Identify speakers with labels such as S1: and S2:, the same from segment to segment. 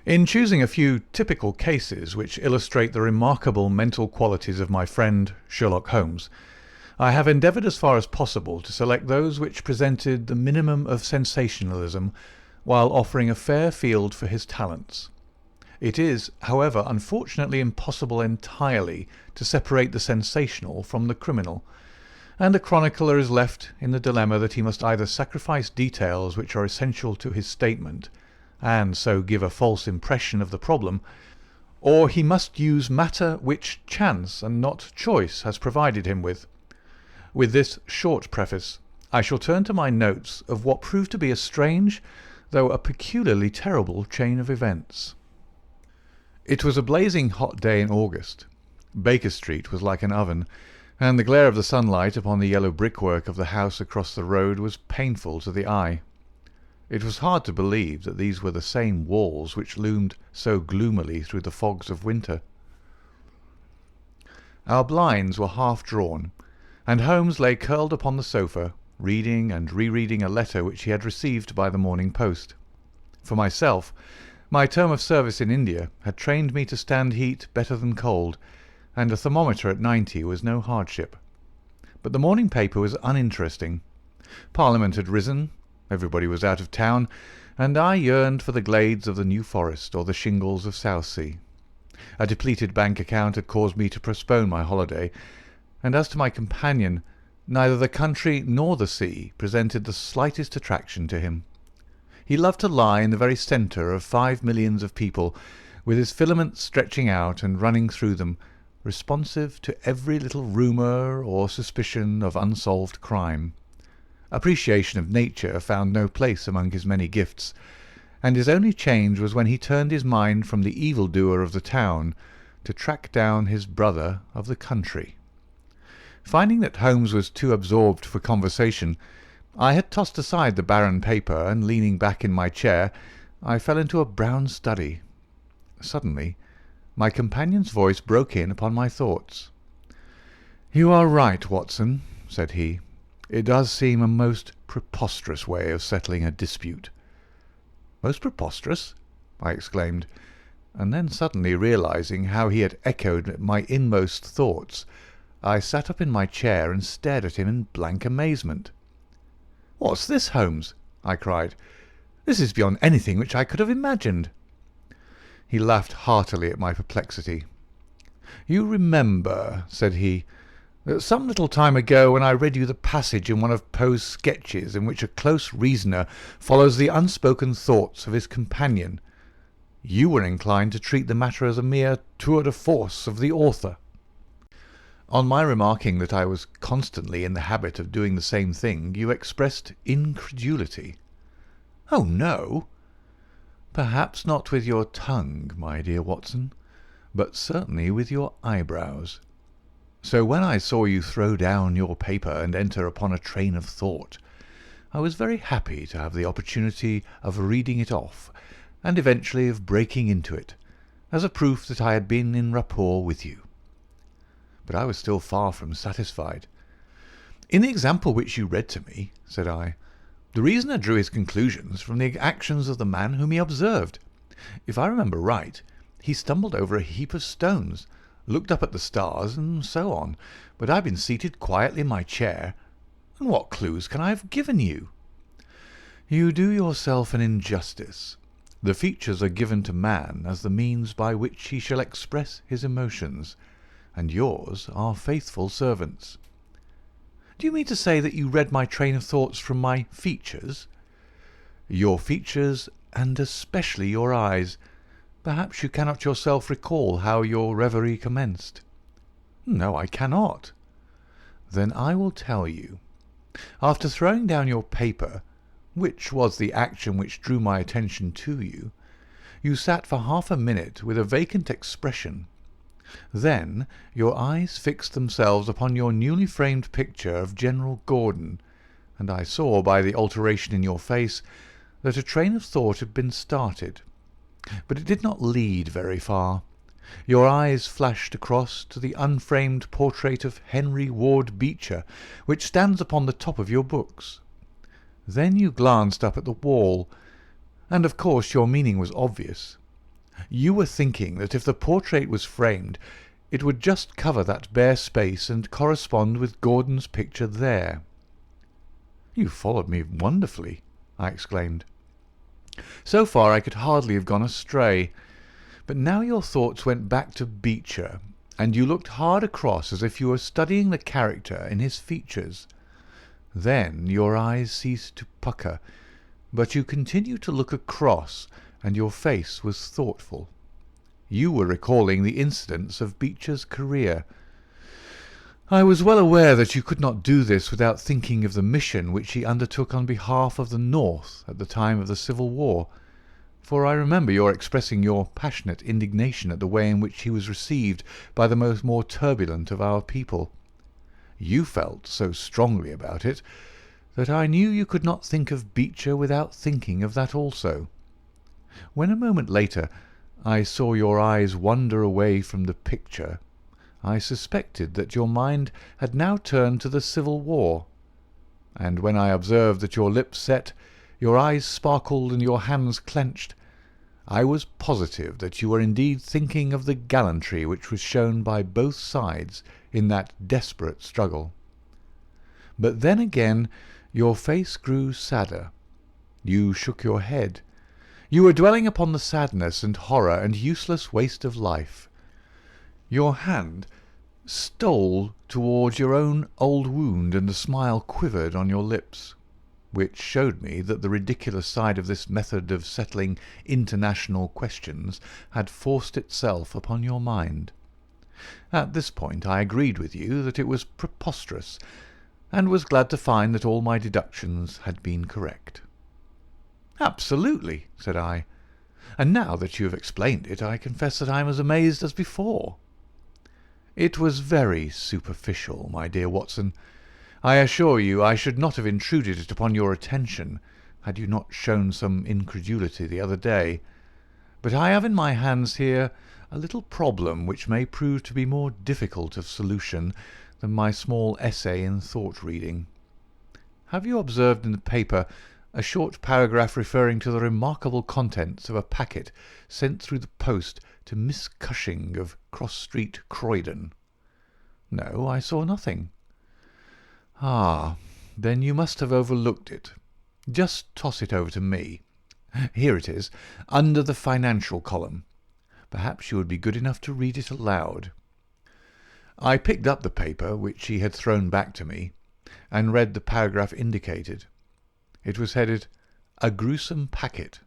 S1: In choosing a few typical cases which illustrate the remarkable mental qualities of my friend Sherlock Holmes, I have endeavoured as far as possible to select those which presented the minimum of sensationalism while offering a fair field for his talents. It is, however, unfortunately impossible entirely to separate the sensational from the criminal, and the chronicler is left in the dilemma that he must either sacrifice details which are essential to his statement, and so give a false impression of the problem, or he must use matter which chance and not choice has provided him with. With this short preface, I shall turn to my notes of what proved to be a strange, though a peculiarly terrible chain of events. It was a blazing hot day in August. Baker Street was like an oven, and the glare of the sunlight upon the yellow brickwork of the house across the road was painful to the eye. It was hard to believe that these were the same walls which loomed so gloomily through the fogs of winter. Our blinds were half drawn, and Holmes lay curled upon the sofa, reading and rereading a letter which he had received by the morning post. For myself, my term of service in India had trained me to stand heat better than cold, and a thermometer at 90 was no hardship. But the morning paper was uninteresting. Parliament had risen, everybody was out of town, and I yearned for the glades of the New Forest or the shingles of Southsea. A depleted bank account had caused me to postpone my holiday, and as to my companion, neither the country nor the sea presented the slightest attraction to him. He loved to lie in the very centre of 5 millions of people, with his filaments stretching out and running through them, responsive to every little rumour or suspicion of unsolved crime. Appreciation of nature found no place among his many gifts, and his only change was when he turned his mind from the evil-doer of the town to track down his brother of the country. Finding that Holmes was too absorbed for conversation, I had tossed aside the barren paper, and leaning back in my chair, I fell into a brown study. Suddenly, my companion's voice broke in upon my thoughts. "You are right, Watson," said he. "It does seem a most preposterous way of settling a dispute." "Most preposterous?" I exclaimed, and then suddenly realizing how he had echoed my inmost thoughts, I sat up in my chair and stared at him in blank amazement. "What's this, Holmes?" I cried. "This is beyond anything which I could have imagined." He laughed heartily at my perplexity. "You remember," said he, "that some little time ago when I read you the passage in one of Poe's sketches in which a close reasoner follows the unspoken thoughts of his companion, you were inclined to treat the matter as a mere tour de force of the author. On my remarking that I was constantly in the habit of doing the same thing, you expressed incredulity." "Oh, no!" "Perhaps not with your tongue, my dear Watson, but certainly with your eyebrows. So when I saw you throw down your paper and enter upon a train of thought, I was very happy to have the opportunity of reading it off, and eventually of breaking into it, as a proof that I had been in rapport with you." But I was still far from satisfied. "In the example which you read to me," said I, "the reasoner drew his conclusions from the actions of the man whom he observed. If I remember right, he stumbled over a heap of stones, looked up at the stars, and so on, but I've been seated quietly in my chair, and what clues can I have given you?" "You do yourself an injustice. The features are given to man as the means by which he shall express his emotions, and yours are faithful servants." "Do you mean to say that you read my train of thoughts from my features?" "Your features, and especially your eyes. Perhaps you cannot yourself recall how your reverie commenced?" "No, I cannot." "Then I will tell you. After throwing down your paper, which was the action which drew my attention to you, you sat for half a minute with a vacant expression. Then your eyes fixed themselves upon your newly framed picture of General Gordon, and I saw by the alteration in your face that a train of thought had been started. But it did not lead very far. Your eyes flashed across to the unframed portrait of Henry Ward Beecher, which stands upon the top of your books. Then you glanced up at the wall, and of course your meaning was obvious. You were thinking that if the portrait was framed, it would just cover that bare space and correspond with Gordon's picture there." "You followed me wonderfully," I exclaimed. "So far I could hardly have gone astray. But now your thoughts went back to Beecher, and you looked hard across as if you were studying the character in his features. Then your eyes ceased to pucker, but you continued to look across, and your face was thoughtful. You were recalling the incidents of Beecher's career. I was well aware that you could not do this without thinking of the mission which he undertook on behalf of the North at the time of the Civil War, for I remember your expressing your passionate indignation at the way in which he was received by the more turbulent of our people. You felt so strongly about it that I knew you could not think of Beecher without thinking of that also. When a moment later I saw your eyes wander away from the picture, I suspected that your mind had now turned to the Civil War, and when I observed that your lips set, your eyes sparkled and your hands clenched, I was positive that you were indeed thinking of the gallantry which was shown by both sides in that desperate struggle. But then again your face grew sadder. You shook your head. You were dwelling upon the sadness and horror and useless waste of life. Your hand stole towards your own old wound, and a smile quivered on your lips, which showed me that the ridiculous side of this method of settling international questions had forced itself upon your mind. At this point I agreed with you that it was preposterous, and was glad to find that all my deductions had been correct. "Absolutely," said I, "and now that you have explained it, I confess that I am as amazed as before." "It was very superficial, my dear Watson. I assure you I should not have intruded it upon your attention had you not shown some incredulity the other day. But I have in my hands here a little problem which may prove to be more difficult of solution than my small essay in thought-reading. Have you observed in the paper a short paragraph referring to the remarkable contents of a packet sent through the post to Miss Cushing of Cross Street, Croydon?" "No, I saw nothing." "Ah, then you must have overlooked it. Just toss it over to me. Here it is, under the financial column. Perhaps you would be good enough to read it aloud." I picked up the paper, which she had thrown back to me, and read the paragraph indicated. It was headed, "A Gruesome Packet."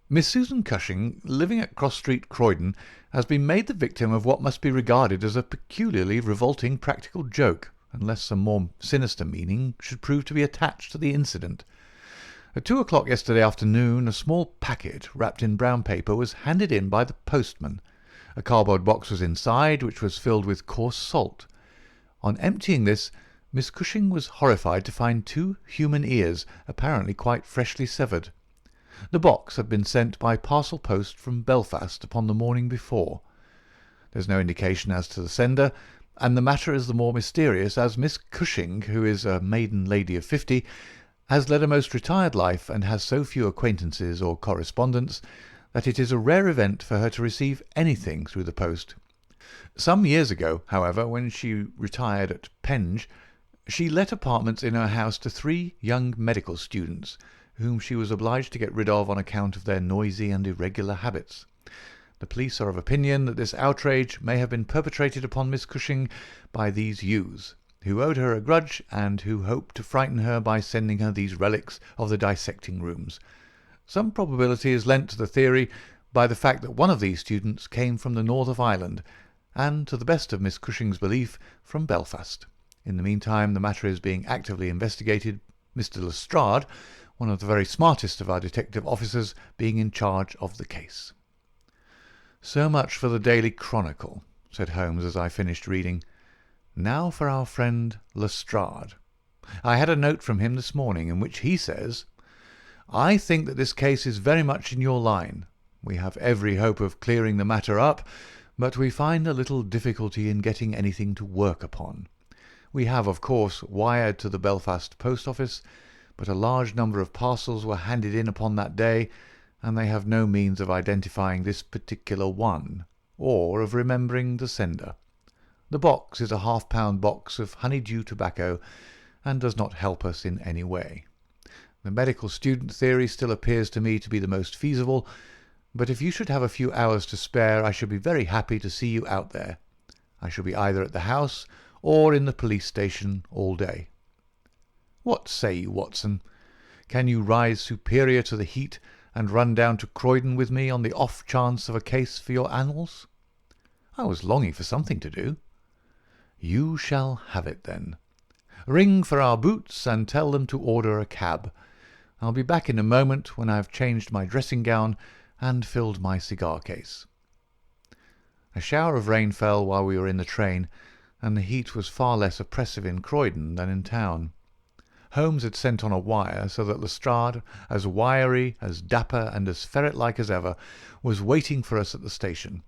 S1: "Miss Susan Cushing, living at Cross Street, Croydon, has been made the victim of what must be regarded as a peculiarly revolting practical joke, unless some more sinister meaning should prove to be attached to the incident. At 2 o'clock yesterday afternoon a small packet, wrapped in brown paper, was handed in by the postman. A cardboard box was inside, which was filled with coarse salt. On emptying this, Miss Cushing was horrified to find 2 human ears, apparently quite freshly severed. The box had been sent by parcel post from Belfast upon the morning before. There is no indication as to the sender, and the matter is the more mysterious as Miss Cushing, who is a maiden lady of 50, has led a most retired life and has so few acquaintances or correspondents that it is a rare event for her to receive anything through the post. Some years ago, however, when she retired at Penge, she let apartments in her house to 3 young medical students, whom she was obliged to get rid of on account of their noisy and irregular habits. The police are of opinion that this outrage may have been perpetrated upon Miss Cushing by these youths, who owed her a grudge and who hoped to frighten her by sending her these relics of the dissecting rooms. Some probability is lent to the theory by the fact that one of these students came from the north of Ireland, and, to the best of Miss Cushing's belief, from Belfast. In the meantime the matter is being actively investigated, Mr. Lestrade, one of the very smartest of our detective officers, being in charge of the case." "So much for the Daily Chronicle," said Holmes as I finished reading. "Now for our friend Lestrade. I had a note from him this morning in which he says, 'I think that this case is very much in your line. We have every hope of clearing the matter up, but we find a little difficulty in getting anything to work upon. We have, of course, wired to the Belfast post office, but a large number of parcels were handed in upon that day, and they have no means of identifying this particular one, or of remembering the sender. The box is a half-pound box of honeydew tobacco, and does not help us in any way. The medical student theory still appears to me to be the most feasible, but if you should have a few hours to spare, I should be very happy to see you out there. I shall be either at the house or in the police station all day. What say you, Watson? Can you rise superior to the heat and run down to Croydon with me on the off chance of a case for your annals? I was longing for something to do. You shall have it, then. Ring for our boots and tell them to order a cab. I'll be back in a moment when I have changed my dressing gown and filled my cigar case. A shower of rain fell while we were in the train, and the heat was far less oppressive in Croydon than in town. Holmes had sent on a wire so that Lestrade, as wiry, as dapper, and as ferret-like as ever, was waiting for us at the station.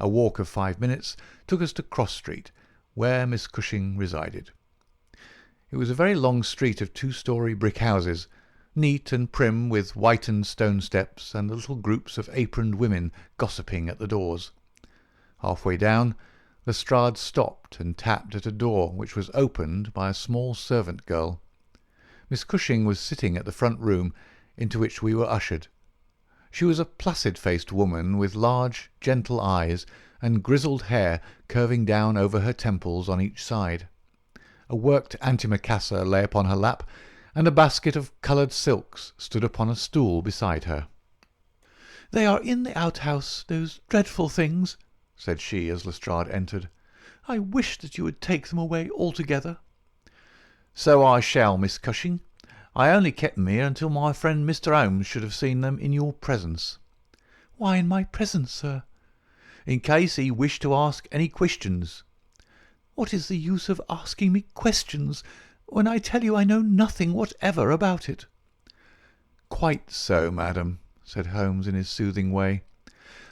S1: A walk of 5 minutes took us to Cross Street, where Miss Cushing resided. It was a very long street of 2-storey brick houses, neat and prim, with whitened stone steps and little groups of aproned women gossiping at the doors. Half-way down, Lestrade stopped and tapped at a door which was opened by a small servant girl. Miss Cushing was sitting at the front room, into which we were ushered. She was a placid-faced woman with large, gentle eyes and grizzled hair curving down over her temples on each side. A worked antimacassar lay upon her lap, and a basket of coloured silks stood upon a stool beside her. "They are in the outhouse, those dreadful things," said she as Lestrade entered. "I wish that you would take them away altogether." "So I shall, Miss Cushing. I only kept them here until my friend Mr. Holmes should have seen them in your presence." "Why in my presence, sir?" "In case he wished to ask any questions." "What is the use of asking me questions, when I tell you I know nothing whatever about it?" "Quite so, madam," said Holmes in his soothing way.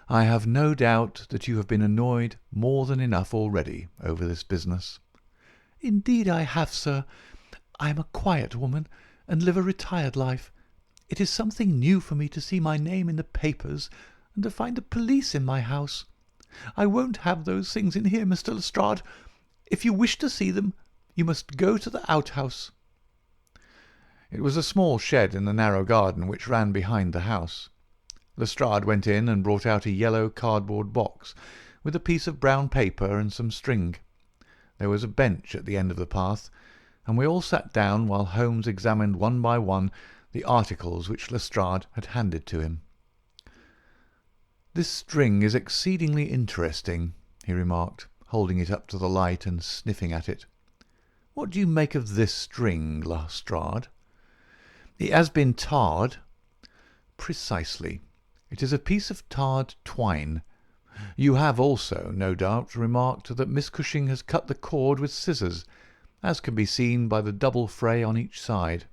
S1: "I have no doubt that you have been annoyed more than enough already over this business." "Indeed I have, sir. I am a quiet woman, and live a retired life. It is something new for me to see my name in the papers, and to find the police in my house. I won't have those things in here, Mr. Lestrade. If you wish to see them, you must go to the outhouse." It was a small shed in the narrow garden which ran behind the house. Lestrade went in and brought out a yellow cardboard box with a piece of brown paper and some string. There was a bench at the end of the path, and we all sat down while Holmes examined one by one the articles which Lestrade had handed to him. "This string is exceedingly interesting," he remarked, holding it up to the light and sniffing at it. "What do you make of this string, Lestrade?" "It has been tarred." "Precisely. It is a piece of tarred twine. You have also, no doubt, remarked that Miss Cushing has cut the cord with scissors, as can be seen by the double fray on each side.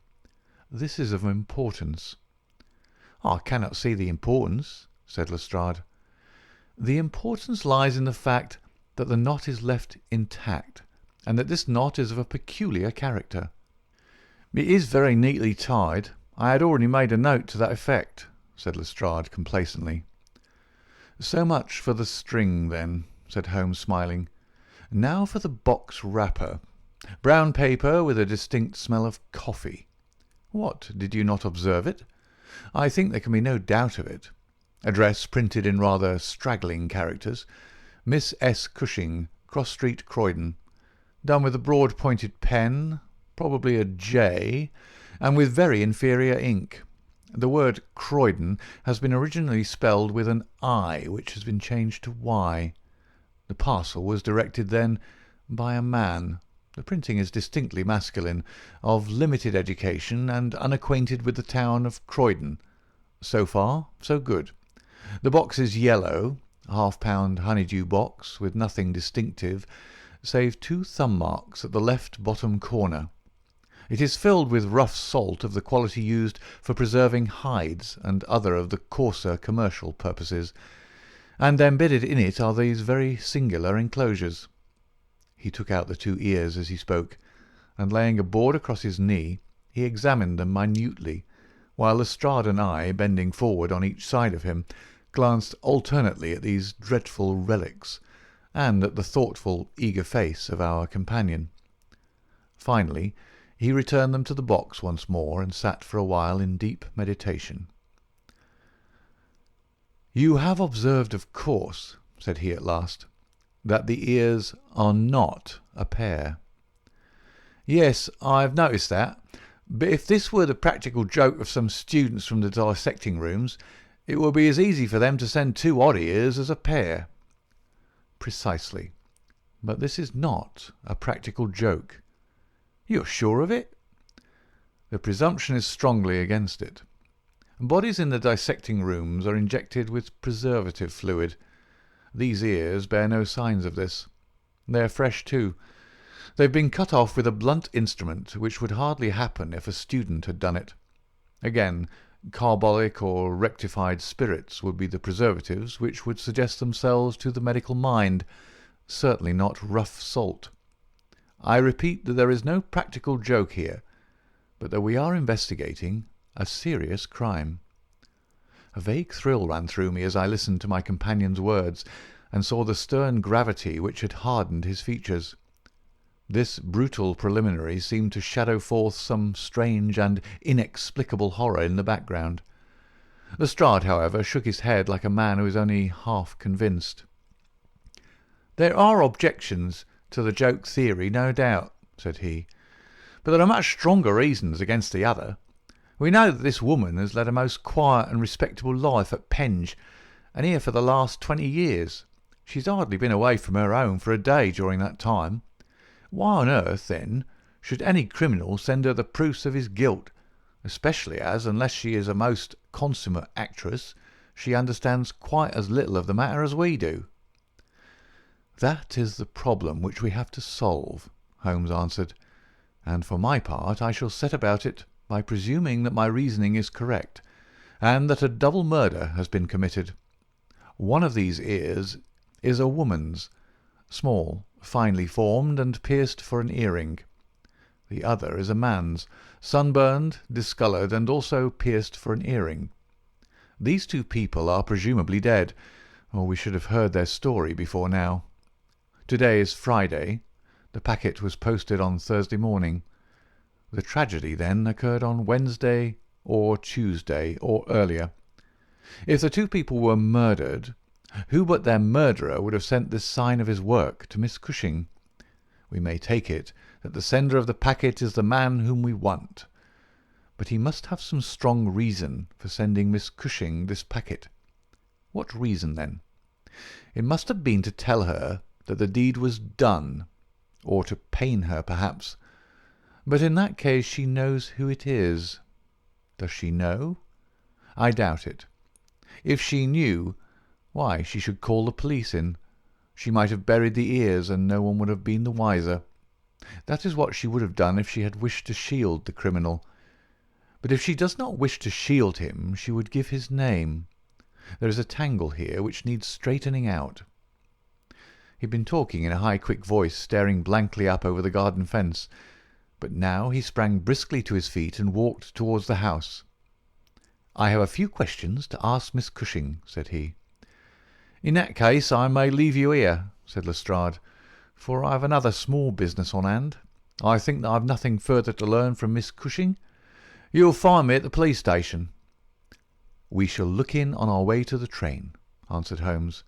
S1: This is of importance." "I cannot see the importance," said Lestrade. "The importance lies in the fact that the knot is left intact, and that this knot is of a peculiar character." "It is very neatly tied. I had already made a note to that effect," said Lestrade complacently. "So much for the string, then," said Holmes, smiling. "Now for the box wrapper. Brown paper with a distinct smell of coffee. What, did you not observe it? I think there can be no doubt of it. Address printed in rather straggling characters. Miss S. Cushing, Cross Street, Croydon. Done with a broad-pointed pen, probably a J, and with very inferior ink. The word Croydon has been originally spelled with an I, which has been changed to Y. The parcel was directed then by a man. The printing is distinctly masculine, of limited education, and unacquainted with the town of Croydon. So far, so good. The box is yellow, half-pound honeydew box, with nothing distinctive, save 2 thumb marks at the left bottom corner. It is filled with rough salt of the quality used for preserving hides and other of the coarser commercial purposes, and embedded in it are these very singular enclosures. He took out the 2 ears as he spoke, and laying a board across his knee, he examined them minutely, while Lestrade and I, bending forward on each side of him, glanced alternately at these dreadful relics and at the thoughtful, eager face of our companion. Finally, he returned them to the box once more and sat for a while in deep meditation. "You have observed, of course," said he at last, "that the ears are not a pair." "Yes, I have noticed that. But if this were the practical joke of some students from the dissecting rooms, it would be as easy for them to send two odd ears as a pair." "Precisely. But this is not a practical joke." "You're sure of it?" "The presumption is strongly against it. Bodies in the dissecting rooms are injected with preservative fluid. These ears bear no signs of this. They are fresh too. They've been cut off with a blunt instrument, which would hardly happen if a student had done it. Again, carbolic or rectified spirits would be the preservatives which would suggest themselves to the medical mind, certainly not rough salt. I repeat that there is no practical joke here, but that we are investigating a serious crime." A vague thrill ran through me as I listened to my companion's words and saw the stern gravity which had hardened his features. This brutal preliminary seemed to shadow forth some strange and inexplicable horror in the background. Lestrade, however, shook his head like a man who is only half convinced. "There are objections to the joke theory, no doubt," said he, "but there are much stronger reasons against the other. We know that this woman has led a most quiet and respectable life at Penge, and here for the last 20 years. She's hardly been away from her home for a day during that time. Why on earth, then, should any criminal send her the proofs of his guilt, especially as, unless she is a most consummate actress, she understands quite as little of the matter as we do?" "That is the problem which we have to solve," Holmes answered, "and for my part I shall set about it by presuming that my reasoning is correct, and that a double murder has been committed. One of these ears is a woman's, small, finely formed, and pierced for an earring. The other is a man's, sunburned, discoloured, and also pierced for an earring. These two people are presumably dead, or we should have heard their story before now. Today is Friday. The packet was posted on Thursday morning. The tragedy, then, occurred on Wednesday or Tuesday, or earlier. If the two people were murdered, who but their murderer would have sent this sign of his work to Miss Cushing? We may take it that the sender of the packet is the man whom we want. But he must have some strong reason for sending Miss Cushing this packet. What reason, then? It must have been to tell her that the deed was done, or to pain her, perhaps. But in that case she knows who it is. Does she know? I doubt it. If she knew, why, she should call the police in. She might have buried the ears, and no one would have been the wiser. That is what she would have done if she had wished to shield the criminal. But if she does not wish to shield him, she would give his name. There is a tangle here which needs straightening out." He had been talking in a high, quick voice, staring blankly up over the garden fence, but now he sprang briskly to his feet and walked towards the house. "I have a few questions to ask Miss Cushing," said he. "In that case I may leave you here," said Lestrade, "for I have another small business on hand. I think that I have nothing further to learn from Miss Cushing. You'll find me at the police station." "We shall look in on our way to the train," answered Holmes.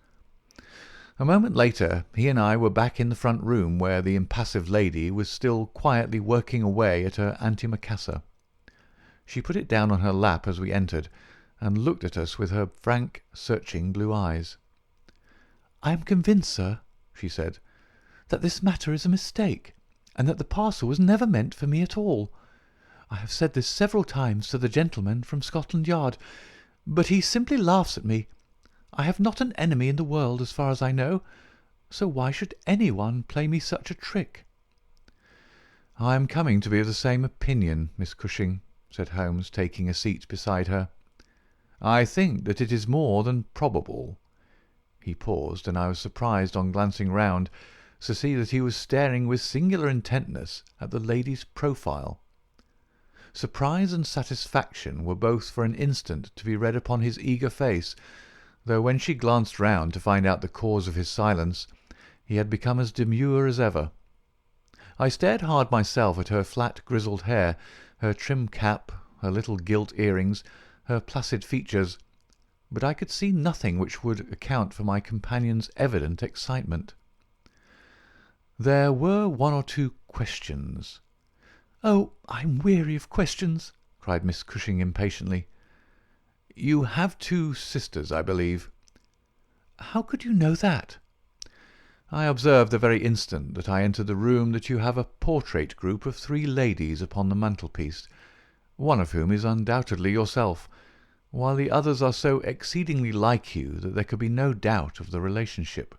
S1: A moment later he and I were back in the front room, where the impassive lady was still quietly working away at her antimacassar. She put it down on her lap as we entered, and looked at us with her frank, searching blue eyes. "I am convinced, sir," she said, "that this matter is a mistake, and that the parcel was never meant for me at all. I have said this several times to the gentleman from Scotland Yard, but he simply laughs at me. I have not an enemy in the world, as far as I know, so why should anyone play me such a trick?" "I am coming to be of the same opinion, Miss Cushing," said Holmes, taking a seat beside her. "I think that it is more than probable." He paused, and I was surprised, on glancing round, to see that he was staring with singular intentness at the lady's profile. Surprise and satisfaction were both for an instant to be read upon his eager face, though when she glanced round to find out the cause of his silence, he had become as demure as ever. I stared hard myself at her flat grizzled hair, her trim cap, her little gilt earrings, her placid features, but I could see nothing which would account for my companion's evident excitement. There were one or two questions. "Oh, I'm weary of questions," cried Miss Cushing impatiently. "You have two sisters, I believe." "How could you know that?" "I observed the very instant that I entered the room that you have a portrait group of 3 ladies upon the mantelpiece, one of whom is undoubtedly yourself, while the others are so exceedingly like you that there could be no doubt of the relationship."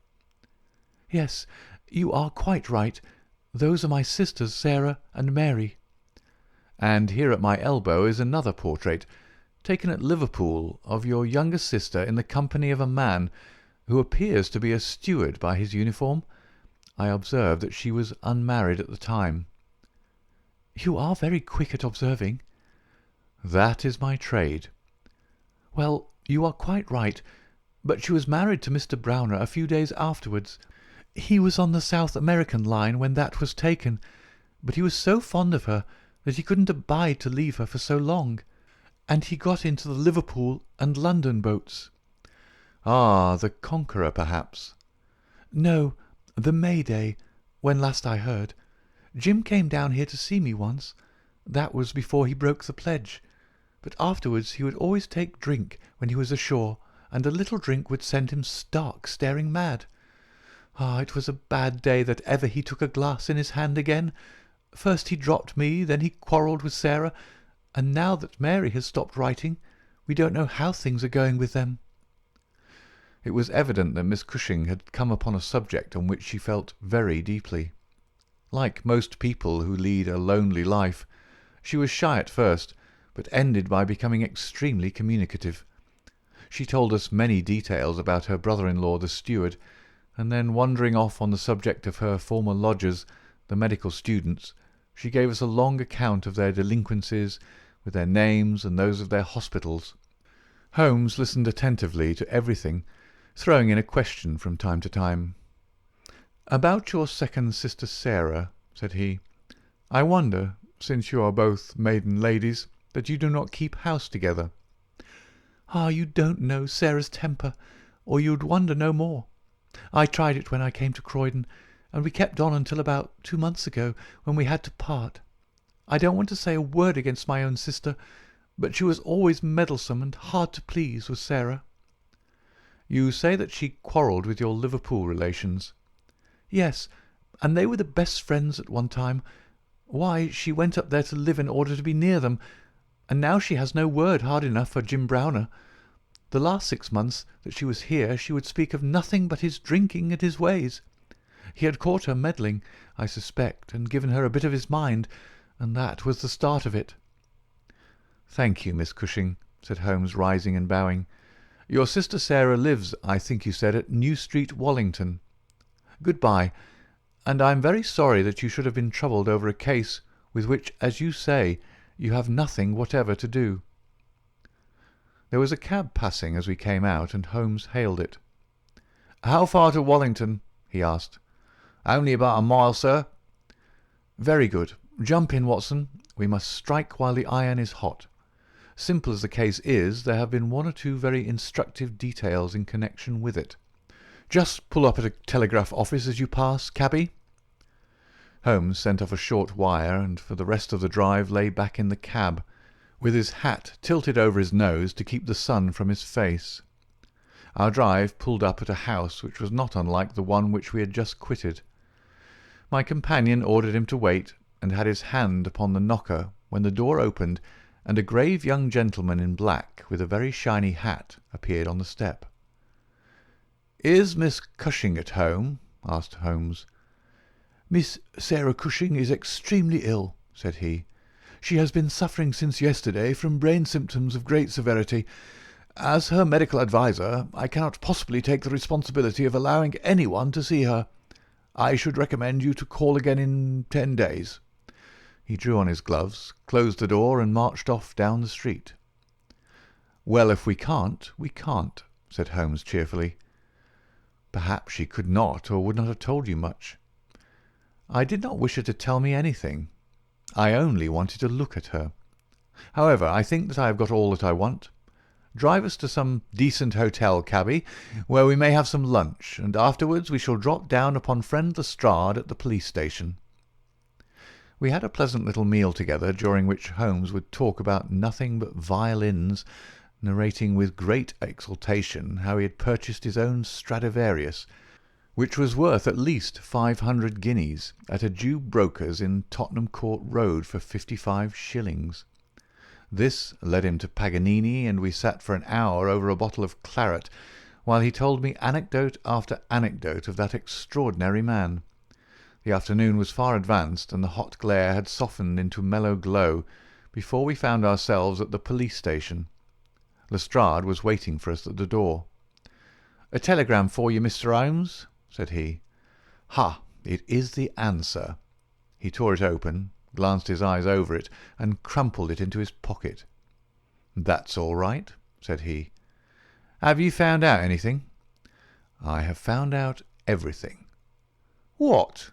S1: "Yes, you are quite right. Those are my sisters, Sarah and Mary." "And here at my elbow is another portrait, taken at Liverpool, of your younger sister in the company of a man who appears to be a steward by his uniform. I observed that she was unmarried at the time." "You are very quick at observing." "That is my trade." "Well, you are quite right, but she was married to Mr. Browner a few days afterwards. He was on the South American line when that was taken, but he was so fond of her that he couldn't abide to leave her for so long, and he got into the Liverpool and London boats." "Ah, the Conqueror, perhaps?"
S2: "No, the May Day, when last I heard. Jim came down here to see me once. That was before he broke the pledge. But afterwards he would always take drink when he was ashore, and a little drink would send him stark staring mad. Ah, it was a bad day that ever he took a glass in his hand again. First he dropped me, then he quarrelled with Sarah, and now that Mary has stopped writing, we don't know how things are going with them."
S1: It was evident that Miss Cushing had come upon a subject on which she felt very deeply. Like most people who lead a lonely life, she was shy at first, but ended by becoming extremely communicative. She told us many details about her brother-in-law the steward, and then wandering off on the subject of her former lodgers, the medical students, she gave us a long account of their delinquencies, with their names and those of their hospitals. Holmes listened attentively to everything, throwing in a question from time to time. "About your second sister Sarah," said he, "I wonder, since you are both maiden ladies, that you do not keep house together."
S2: "Ah, you don't know Sarah's temper, or you'd wonder no more. I tried it when I came to Croydon, and we kept on until about 2 months ago, when we had to part. I don't want to say a word against my own sister, but she was always meddlesome and hard to please, was Sarah."
S1: "You say that she quarrelled with your Liverpool relations?"
S2: "Yes, and they were the best friends at one time. Why, she went up there to live in order to be near them, and now she has no word hard enough for Jim Browner. The last 6 months that she was here she would speak of nothing but his drinking and his ways. He had caught her meddling, I suspect, and given her a bit of his mind, and that was the start of it."
S1: "Thank you, Miss Cushing," said Holmes, rising and bowing. "Your sister Sarah lives, I think you said, at New Street, Wallington. Good-bye, and I am very sorry that you should have been troubled over a case with which, as you say, you have nothing whatever to do." There was a cab passing as we came out, and Holmes hailed it. "How far to Wallington?" he asked. "Only about a mile, sir." "Very good. Jump in, Watson. We must strike while the iron is hot. Simple as the case is, there have been one or two very instructive details in connection with it. Just pull up at a telegraph office as you pass, cabby." Holmes sent off a short wire, and for the rest of the drive lay back in the cab, with his hat tilted over his nose to keep the sun from his face. Our drive pulled up at a house which was not unlike the one which we had just quitted. My companion ordered him to wait, and had his hand upon the knocker when the door opened, and a grave young gentleman in black, with a very shiny hat, appeared on the step. "Is Miss Cushing at home?" asked Holmes.
S2: "Miss Sarah Cushing is extremely ill," said he. "She has been suffering since yesterday from brain symptoms of great severity. As her medical adviser, I cannot possibly take the responsibility of allowing anyone to see her. I should recommend you to call again in 10 days.
S1: He drew on his gloves, closed the door, and marched off down the street. "Well, if we can't, we can't," said Holmes cheerfully. Perhaps she could not or would not have told you much. I did not wish her to tell me anything. I only wanted to look at her. However, I think that I have got all that I want. Drive us to some decent hotel, cabby, where we may have some lunch, and afterwards we shall drop down upon friend Lestrade at the police station. We had a pleasant little meal together, during which Holmes would talk about nothing but violins, narrating with great exultation how he had purchased his own Stradivarius, which was worth at least 500 guineas, at a Jew broker's in Tottenham Court Road for 55 shillings. This led him to Paganini, and we sat for an hour over a bottle of claret, while he told me anecdote after anecdote of that extraordinary man. The afternoon was far advanced, and the hot glare had softened into mellow glow before we found ourselves at the police station. Lestrade was waiting for us at the door. "A telegram for you, Mr. Holmes," said he. "Ha! It is the answer." He tore it open, glanced his eyes over it, and crumpled it into his pocket. "That's all right," said he. "Have you found out anything?" "I have found out everything." "What?"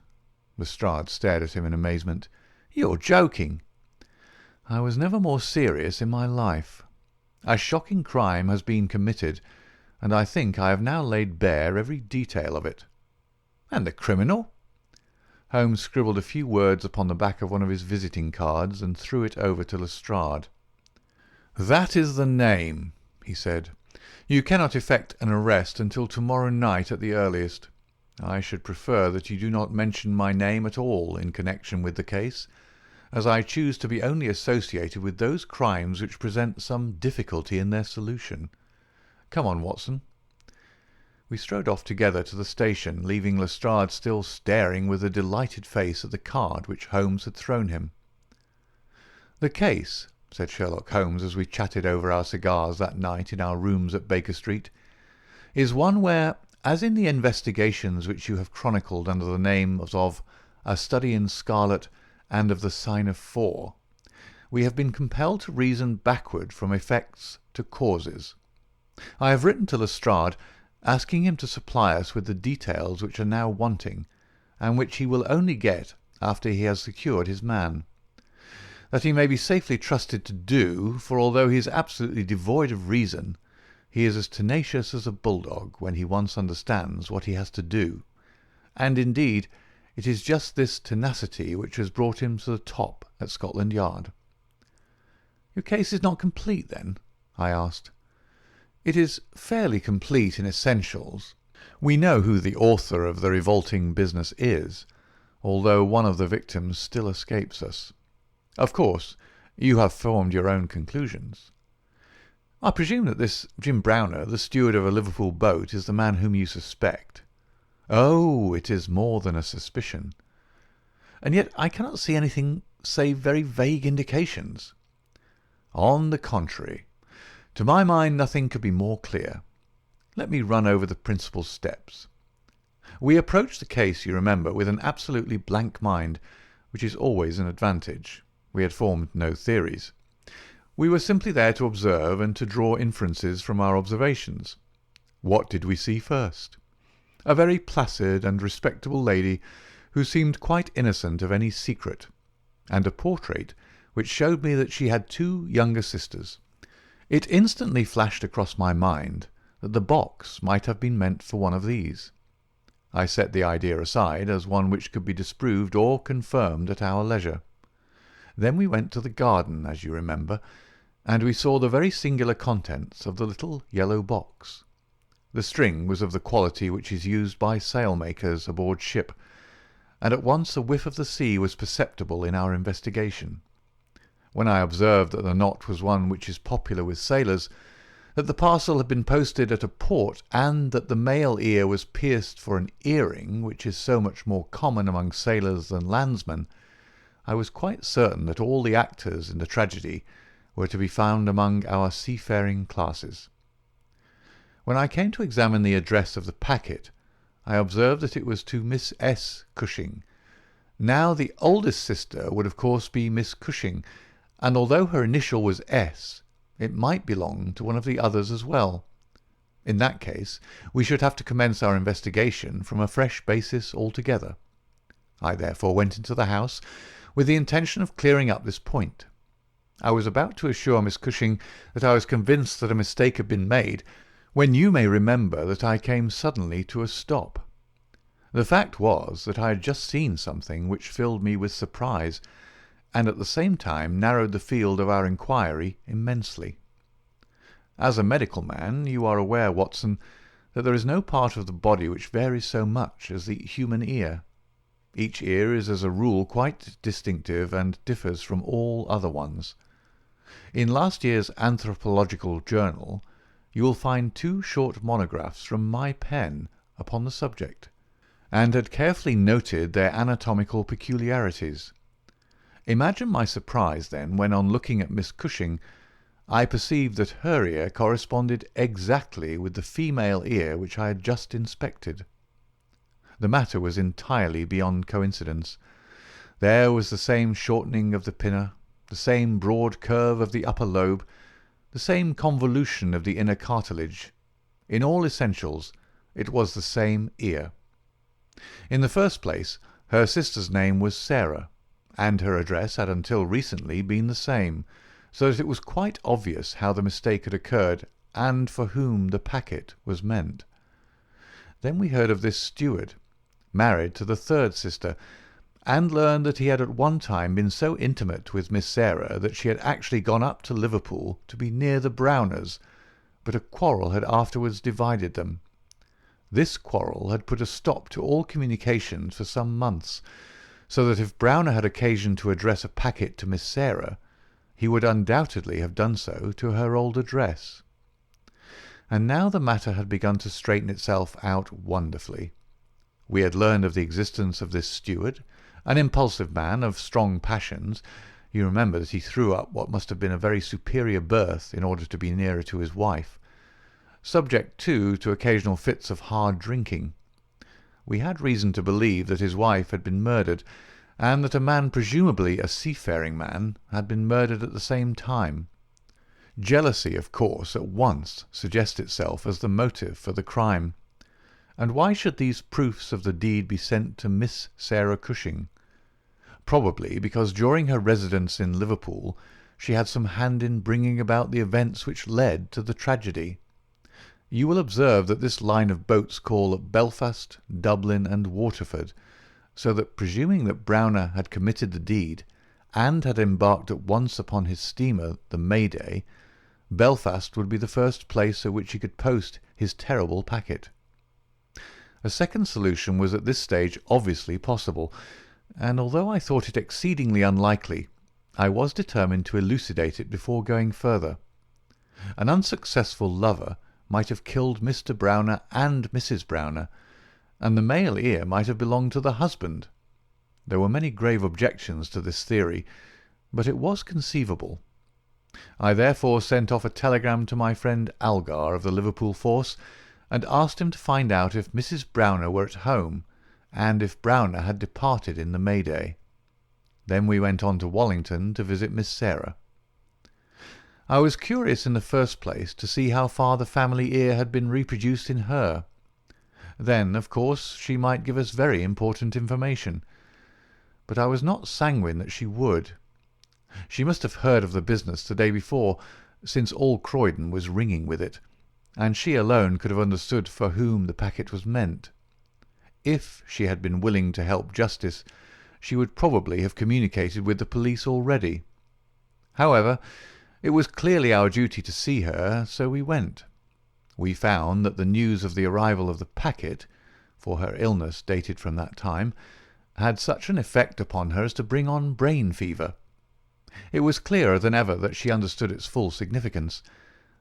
S1: Lestrade stared at him in amazement. "You're joking." "I was never more serious in my life. A shocking crime has been committed, and I think I have now laid bare every detail of it." "And the criminal?" Holmes scribbled a few words upon the back of one of his visiting cards and threw it over to Lestrade. "That is the name," he said. "You cannot effect an arrest until tomorrow night at the earliest. I should prefer that you do not mention my name at all in connection with the case, as I choose to be only associated with those crimes which present some difficulty in their solution. Come on, Watson." We strode off together to the station, leaving Lestrade still staring with a delighted face at the card which Holmes had thrown him. "The case," said Sherlock Holmes as we chatted over our cigars that night in our rooms at Baker Street, "is one where, as in the investigations which you have chronicled under the names of A Study in Scarlet and of the Sign of 4, we have been compelled to reason backward from effects to causes. I have written to Lestrade, asking him to supply us with the details which are now wanting, and which he will only get after he has secured his man. That he may be safely trusted to do, for although he is absolutely devoid of reason, he is as tenacious as a bulldog when he once understands what he has to do, and indeed it is just this tenacity which has brought him to the top at Scotland Yard." "Your case is not complete, then?" I asked. "It is fairly complete in essentials. We know who the author of the revolting business is, although one of the victims still escapes us. Of course, you have formed your own conclusions." "I presume that this Jim Browner, the steward of a Liverpool boat, is the man whom you suspect." "Oh, it is more than a suspicion." "And yet I cannot see anything save very vague indications." "On the contrary. To my mind nothing could be more clear. Let me run over the principal steps. We approached the case, you remember, with an absolutely blank mind, which is always an advantage. We had formed no theories. We were simply there to observe and to draw inferences from our observations. What did we see first? A very placid and respectable lady who seemed quite innocent of any secret, and a portrait which showed me that she had 2 younger sisters. It instantly flashed across my mind that the box might have been meant for one of these. I set the idea aside as one which could be disproved or confirmed at our leisure. Then we went to the garden, as you remember, and we saw the very singular contents of the little yellow box. The string was of the quality which is used by sailmakers aboard ship, and at once a whiff of the sea was perceptible in our investigation. When I observed that the knot was one which is popular with sailors, that the parcel had been posted at a port, and that the male ear was pierced for an earring, which is so much more common among sailors than landsmen, I was quite certain that all the actors in the tragedy were to be found among our seafaring classes. When I came to examine the address of the packet, I observed that it was to Miss S. Cushing, Now the oldest sister would of course be Miss Cushing, and although her initial was S, it might belong to one of the others as well. In that case, we should have to commence our investigation from a fresh basis altogether. I therefore went into the house with the intention of clearing up this point. I was about to assure Miss Cushing that I was convinced that a mistake had been made, when you may remember that I came suddenly to a stop. The fact was that I had just seen something which filled me with surprise, and at the same time narrowed the field of our inquiry immensely. As a medical man, you are aware, Watson, that there is no part of the body which varies so much as the human ear. Each ear is as a rule quite distinctive and differs from all other ones. In last year's Anthropological Journal you will find 2 short monographs from my pen upon the subject, and had carefully noted their anatomical peculiarities. Imagine my surprise, then, when on looking at Miss Cushing, I perceived that her ear corresponded exactly with the female ear which I had just inspected. The matter was entirely beyond coincidence. There was the same shortening of the pinna, the same broad curve of the upper lobe, the same convolution of the inner cartilage. In all essentials, it was the same ear. In the first place, her sister's name was Sarah, and her address had until recently been the same, so that it was quite obvious how the mistake had occurred and for whom the packet was meant. Then we heard of this steward, married to the third sister, and learned that he had at one time been so intimate with Miss Sarah that she had actually gone up to Liverpool to be near the Browners, but a quarrel had afterwards divided them. This quarrel had put a stop to all communications for some months, so that if Browner had occasion to address a packet to Miss Sarah, he would undoubtedly have done so to her old address. And now the matter had begun to straighten itself out wonderfully. We had learned of the existence of this steward, an impulsive man of strong passions. You remember that he threw up what must have been a very superior berth in order to be nearer to his wife. Subject, too, to occasional fits of hard drinking. We had reason to believe that his wife had been murdered, and that a man, presumably a seafaring man, had been murdered at the same time. Jealousy, of course, at once suggests itself as the motive for the crime. And why should these proofs of the deed be sent to Miss Sarah Cushing? Probably because during her residence in Liverpool she had some hand in bringing about the events which led to the tragedy. You will observe that this line of boats call at Belfast, Dublin, and Waterford, so that, presuming that Browner had committed the deed, and had embarked at once upon his steamer, the Mayday, Belfast would be the first place at which he could post his terrible packet. A second solution was at this stage obviously possible, and although I thought it exceedingly unlikely, I was determined to elucidate it before going further. An unsuccessful lover might have killed Mr. Browner and Mrs. Browner, and the male ear might have belonged to the husband. There were many grave objections to this theory, but it was conceivable. I therefore sent off a telegram to my friend Algar of the Liverpool force, and asked him to find out if Mrs. Browner were at home, and if Browner had departed in the Mayday. Then we went on to Wallington to visit Miss Sarah. I was curious in the first place to see how far the family ear had been reproduced in her. Then, of course, she might give us very important information. But I was not sanguine that she would. She must have heard of the business the day before, since all Croydon was ringing with it, and she alone could have understood for whom the packet was meant. If she had been willing to help justice, she would probably have communicated with the police already. However, it was clearly our duty to see her, so we went. We found that the news of the arrival of the packet, for her illness dated from that time, had such an effect upon her as to bring on brain fever. It was clearer than ever that she understood its full significance,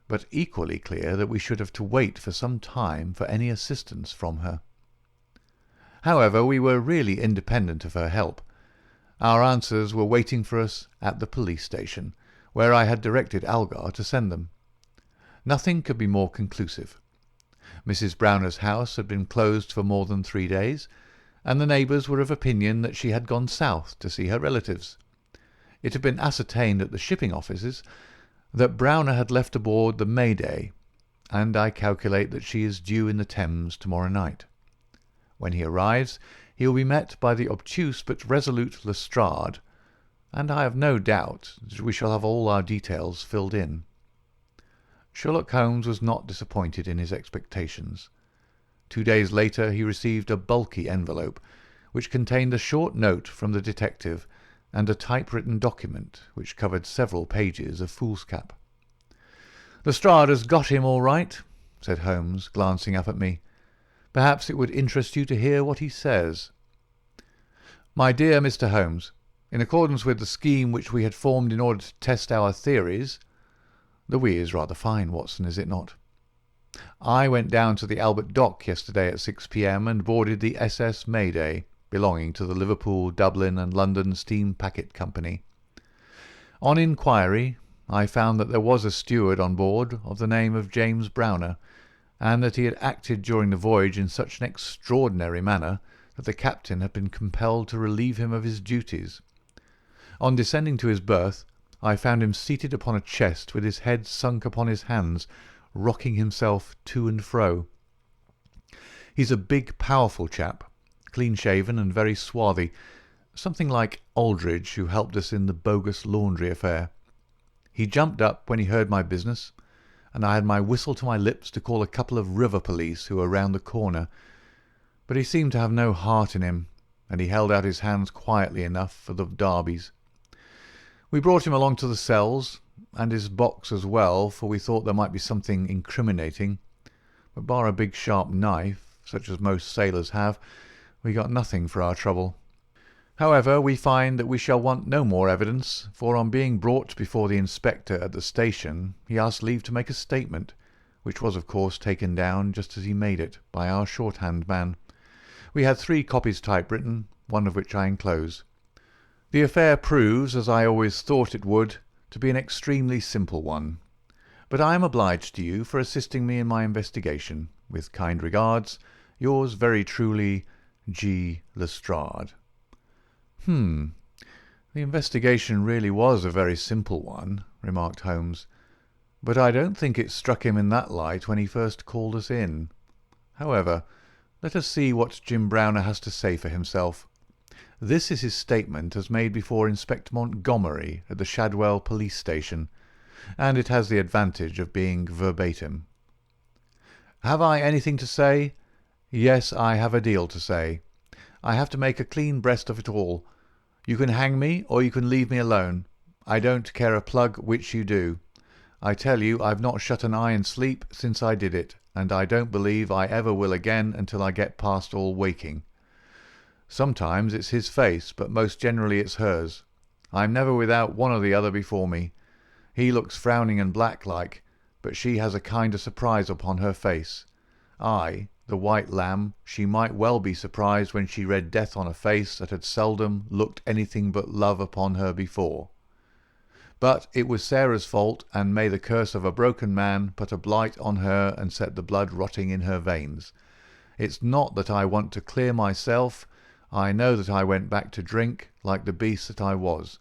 S1: but equally clear that we should have to wait for some time for any assistance from her. However, we were really independent of her help. Our answers were waiting for us at the police station, where I had directed Algar to send them. Nothing could be more conclusive. Mrs. Browner's house had been closed for more than 3 days, and the neighbours were of opinion that she had gone south to see her relatives. It had been ascertained at the shipping offices that Browner had left aboard the Mayday, and I calculate that she is due in the Thames tomorrow night. When he arrives, he will be met by the obtuse but resolute Lestrade, and I have no doubt that we shall have all our details filled in. Sherlock Holmes was not disappointed in his expectations. 2 days later he received a bulky envelope, which contained a short note from the detective and a typewritten document which covered several pages of foolscap. "Lestrade has got him all right," said Holmes, glancing up at me. "Perhaps it would interest you to hear what he says. My dear Mr. Holmes, in accordance with the scheme which we had formed in order to test our theories—" The "we" is rather fine, Watson, is it not? "I went down to the Albert Dock yesterday at 6 p.m. and boarded the SS Mayday, belonging to the Liverpool, Dublin and London Steam Packet Company. On inquiry, I found that there was a steward on board of the name of James Browner, and that he had acted during the voyage in such an extraordinary manner that the captain had been compelled to relieve him of his duties. On descending to his berth, I found him seated upon a chest with his head sunk upon his hands, rocking himself to and fro. He's a big, powerful chap, clean-shaven and very swarthy, something like Aldridge, who helped us in the bogus laundry affair. He jumped up when he heard my business, and I had my whistle to my lips to call a couple of river police who were round the corner, but he seemed to have no heart in him, and he held out his hands quietly enough for the darbies. We brought him along to the cells, and his box as well, for we thought there might be something incriminating, but bar a big sharp knife, such as most sailors have, we got nothing for our trouble. However, we find that we shall want no more evidence, for on being brought before the inspector at the station, he asked leave to make a statement, which was of course taken down just as he made it by our shorthand man. We had 3 copies typewritten, one of which I enclose. The affair proves, as I always thought it would, to be an extremely simple one, but I am obliged to you for assisting me in my investigation. With kind regards, yours very truly, G. Lestrade. The investigation really was a very simple one, remarked Holmes, but I don't think it struck him in that light when he first called us in. However, let us see what Jim Browner has to say for himself. This is his statement as made before Inspector Montgomery at the Shadwell police station, and it has the advantage of being verbatim. "Have I anything to say? Yes, I have a deal to say. I have to make a clean breast of it all. You can hang me, or you can leave me alone. I don't care a plug which you do. I tell you I've not shut an eye in sleep since I did it, and I don't believe I ever will again until I get past all waking. Sometimes it's his face, but most generally it's hers. I'm never without one or the other before me. He looks frowning and black-like, but she has a kind of surprise upon her face. I, the white lamb, she might well be surprised when she read death on a face that had seldom looked anything but love upon her before. But it was Sarah's fault, and may the curse of a broken man put a blight on her and set the blood rotting in her veins. It's not that I want to clear myself. I know that I went back to drink, like the beast that I was.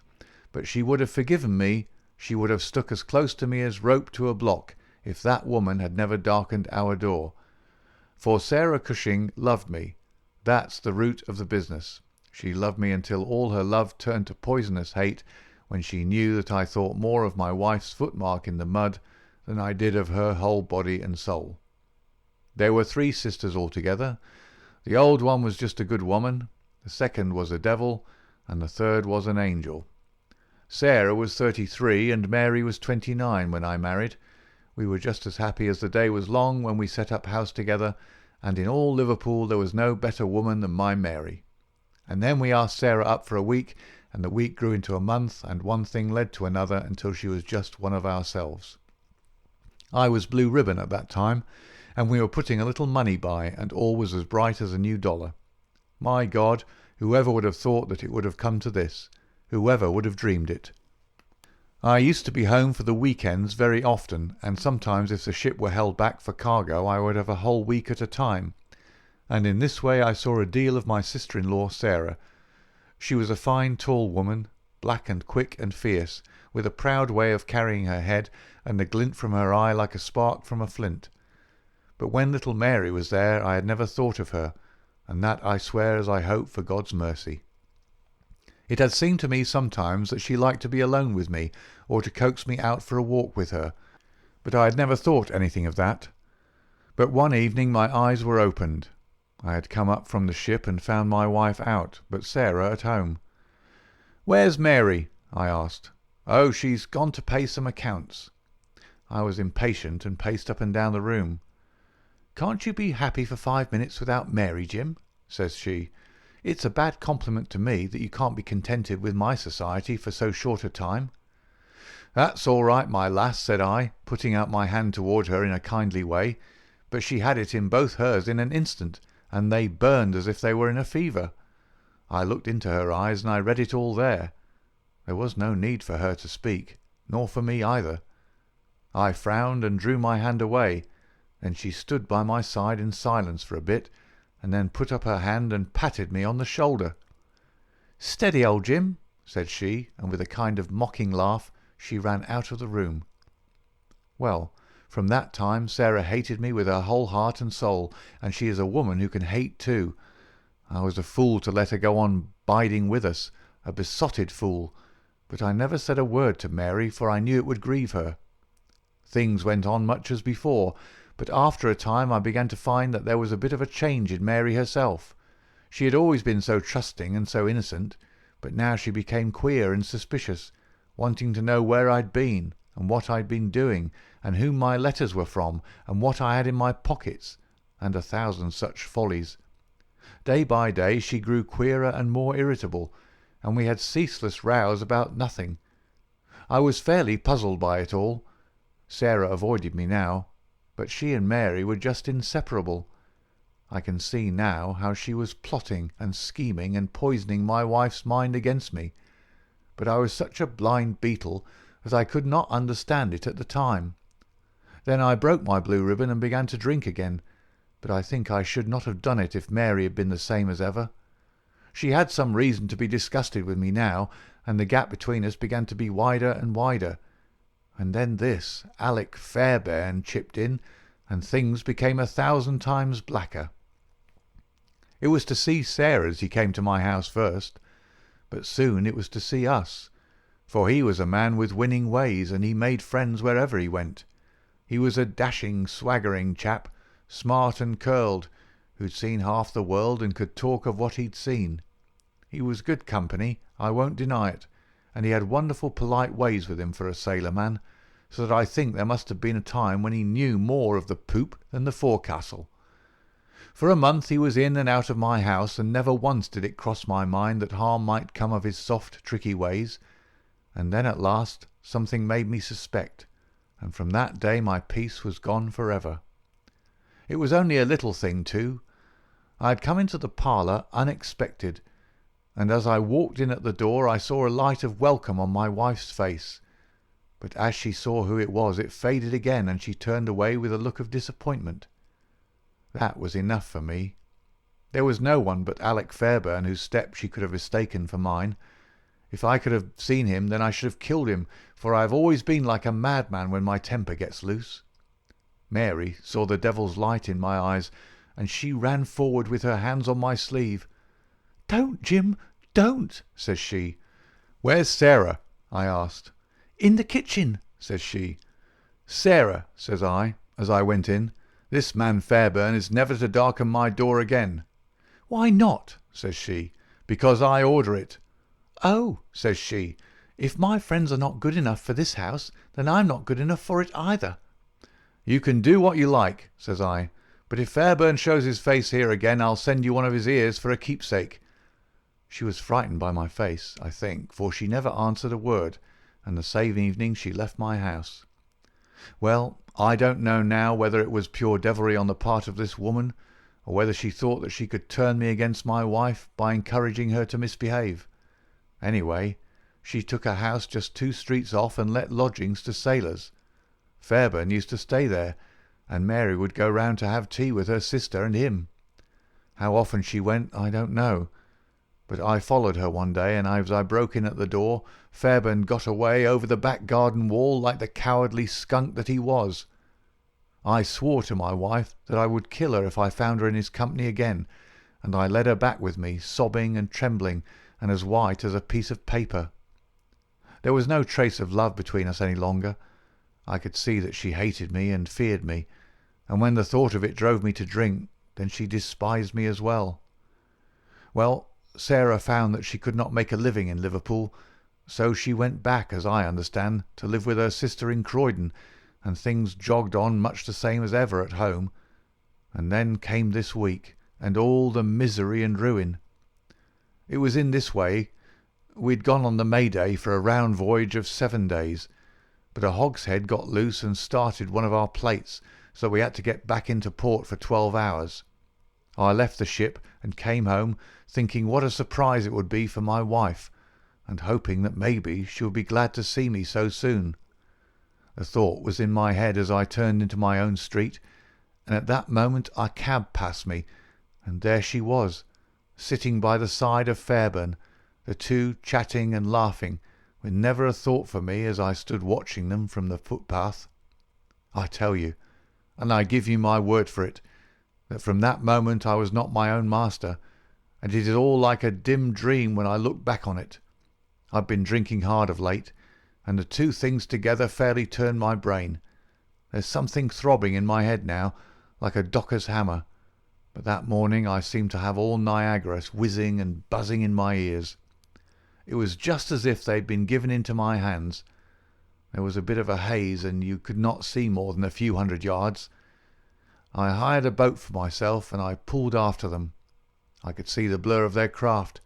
S1: But she would have forgiven me, she would have stuck as close to me as rope to a block, if that woman had never darkened our door. For Sarah Cushing loved me. That's the root of the business. She loved me until all her love turned to poisonous hate, when she knew that I thought more of my wife's footmark in the mud than I did of her whole body and soul. There were 3 sisters altogether. The old one was just a good woman, the second was a devil, and the third was an angel. Sarah was 33 and Mary was 29 when I married. We were just as happy as the day was long when we set up house together, and in all Liverpool there was no better woman than my Mary. And then we asked Sarah up for a week, and the week grew into a month, and one thing led to another until she was just one of ourselves. I was blue ribbon at that time, and we were putting a little money by, and all was as bright as a new dollar. My God, whoever would have thought that it would have come to this? Whoever would have dreamed it? I used to be home for the weekends very often, and sometimes if the ship were held back for cargo I would have a whole week at a time. and in this way I saw a deal of my sister-in-law Sarah. She was a fine tall woman, black and quick and fierce, with a proud way of carrying her head and a glint from her eye like a spark from a flint. But when little Mary was there I had never thought of her, and that I swear as I hope for God's mercy. It had seemed to me sometimes that she liked to be alone with me, or to coax me out for a walk with her, but I had never thought anything of that. But one evening my eyes were opened. I had come up from the ship and found my wife out, but Sarah at home. "Where's Mary?" I asked. "Oh, she's gone to pay some accounts." I was impatient and paced up and down the room. "Can't you be happy for 5 minutes without Mary, Jim?" says she. "It's a bad compliment to me that you can't be contented with my society for so short a time." "That's all right, my lass," said I, putting out my hand toward her in a kindly way, but she had it in both hers in an instant, and they burned as if they were in a fever. I looked into her eyes, and I read it all there. There was no need for her to speak, nor for me either. I frowned and drew my hand away. Then she stood by my side in silence for a bit, and then put up her hand and patted me on the shoulder. "Steady, old Jim," said she, and with a kind of mocking laugh she ran out of the room. Well, from that time Sarah hated me with her whole heart and soul, and she is a woman who can hate too. I was a fool to let her go on biding with us, a besotted fool, but I never said a word to Mary, for I knew it would grieve her. Things went on much as before, but after a time I began to find that there was a bit of a change in Mary herself. She had always been so trusting and so innocent, but now she became queer and suspicious, wanting to know where I'd been, and what I'd been doing, and whom my letters were from, and what I had in my pockets, and 1,000 such follies. Day by day she grew queerer and more irritable, and we had ceaseless rows about nothing. I was fairly puzzled by it all. Sarah avoided me now, but she and Mary were just inseparable. I can see now how she was plotting and scheming and poisoning my wife's mind against me, but I was such a blind beetle that I could not understand it at the time. Then I broke my blue ribbon and began to drink again, but I think I should not have done it if Mary had been the same as ever. She had some reason to be disgusted with me now, and the gap between us began to be wider and wider. And then this Alec Fairbairn chipped in, and things became 1,000 times blacker. It was to see Sarah's he came to my house first, but soon it was to see us, for he was a man with winning ways, and he made friends wherever he went. He was a dashing, swaggering chap, smart and curled, who'd seen half the world and could talk of what he'd seen. He was good company, I won't deny it, and he had wonderful polite ways with him for a sailor man, so that I think there must have been a time when he knew more of the poop than the forecastle. For a month he was in and out of my house, and never once did it cross my mind that harm might come of his soft, tricky ways. And then at last something made me suspect, and from that day my peace was gone for ever. It was only a little thing too. I had come into the parlour unexpected, and as I walked in at the door I saw a light of welcome on my wife's face. But as she saw who it was, it faded again, and she turned away with a look of disappointment. That was enough for me. There was no one but Alec Fairbairn whose step she could have mistaken for mine. If I could have seen him, then I should have killed him, for I have always been like a madman when my temper gets loose. Mary saw the devil's light in my eyes, and she ran forward with her hands on my sleeve. "Don't, Jim, don't," says she. "Where's Sarah?" I asked. "In the kitchen," says she. "Sarah," says I, as I went in, "this man Fairbairn is never to darken my door again." "Why not?" says she. "Because I order it." "Oh," says she, "if my friends are not good enough for this house, then I'm not good enough for it either." "You can do what you like," says I, "but if Fairbairn shows his face here again, I'll send you one of his ears for a keepsake." She was frightened by my face, I think, for she never answered a word, and the same evening she left my house. Well, I don't know now whether it was pure devilry on the part of this woman, or whether she thought that she could turn me against my wife by encouraging her to misbehave. Anyway, she took a house just 2 streets off and let lodgings to sailors. Fairbairn used to stay there, and Mary would go round to have tea with her sister and him. How often she went I don't know, but I followed her one day, and as I broke in at the door, Fairbairn got away over the back garden wall like the cowardly skunk that he was. I swore to my wife that I would kill her if I found her in his company again, and I led her back with me, sobbing and trembling, and as white as a piece of paper. There was no trace of love between us any longer. I could see that she hated me and feared me, and when the thought of it drove me to drink, then she despised me as well. Well, Sarah found that she could not make a living in Liverpool, so she went back, as I understand, to live with her sister in Croydon, and things jogged on much the same as ever at home. And then came this week, and all the misery and ruin. It was in this way. We'd gone on the May Day for a round voyage of 7 days, but a hogshead got loose and started one of our plates, so we had to get back into port for 12 hours. I left the ship and came home, thinking what a surprise it would be for my wife, and hoping that maybe she would be glad to see me so soon. The thought was in my head as I turned into my own street, and at that moment a cab passed me, and there she was, sitting by the side of Fairbairn, the two chatting and laughing, with never a thought for me as I stood watching them from the footpath. I tell you, and I give you my word for it, that from that moment I was not my own master, and it is all like a dim dream when I look back on it. I've been drinking hard of late, and the two things together fairly turned my brain. There's something throbbing in my head now, like a docker's hammer, but that morning I seemed to have all Niagara whizzing and buzzing in my ears. It was just as if they'd been given into my hands. There was a bit of a haze, and you could not see more than a few 100 yards. I hired a boat for myself, and I pulled after them. I could see the blur of their craft,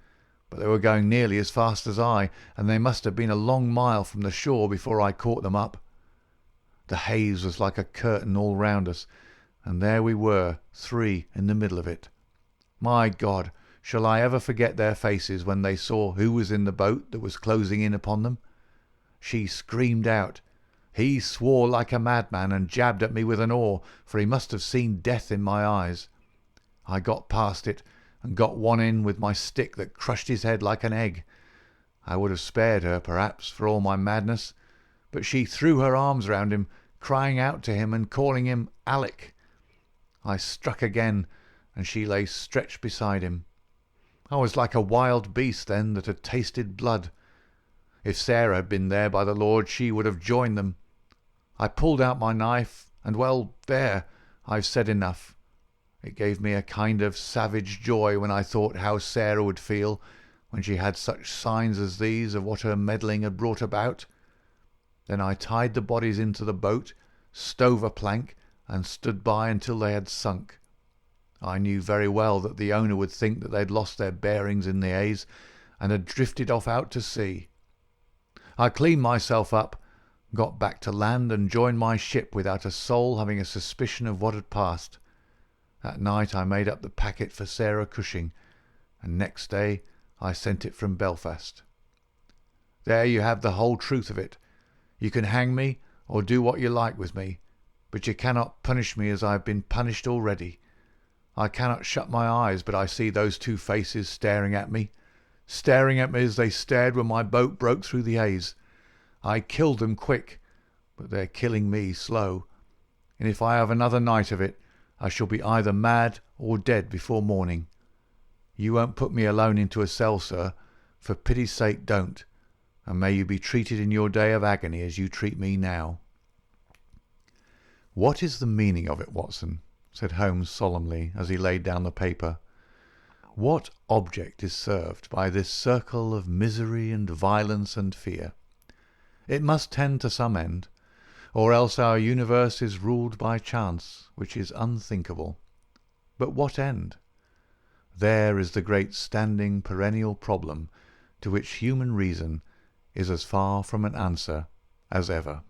S1: but they were going nearly as fast as I, and they must have been a long mile from the shore before I caught them up. The haze was like a curtain all round us, and there we were, 3 in the middle of it. My God, shall I ever forget their faces when they saw who was in the boat that was closing in upon them? She screamed out. He swore like a madman and jabbed at me with an oar, for he must have seen death in my eyes. I got past it, and got one in with my stick that crushed his head like an egg. I would have spared her, perhaps, for all my madness, but she threw her arms round him, crying out to him and calling him Alec. I struck again, and she lay stretched beside him. I was like a wild beast then that had tasted blood. If Sarah had been there, by the Lord, she would have joined them. I pulled out my knife, and well, there, I've said enough. It gave me a kind of savage joy when I thought how Sarah would feel when she had such signs as these of what her meddling had brought about. Then I tied the bodies into the boat, stove a plank, and stood by until they had sunk. I knew very well that the owner would think that they'd lost their bearings in the haze and had drifted off out to sea. I cleaned myself up, got back to land, and joined my ship without a soul having a suspicion of what had passed. That night I made up the packet for Sarah Cushing, and next day I sent it from Belfast. There you have the whole truth of it. You can hang me or do what you like with me, but you cannot punish me as I have been punished already. I cannot shut my eyes, but I see those two faces staring at me as they stared when my boat broke through the haze. I killed them quick, but they're killing me slow, and if I have another night of it, I shall be either mad or dead before morning. You won't put me alone into a cell, sir. For pity's sake, don't, and may you be treated in your day of agony as you treat me now." "What is the meaning of it, Watson?" said Holmes solemnly, as he laid down the paper. "What object is served by this circle of misery and violence and fear? It must tend to some end, or else our universe is ruled by chance, which is unthinkable. But what end? There is the great standing perennial problem to which human reason is as far from an answer as ever."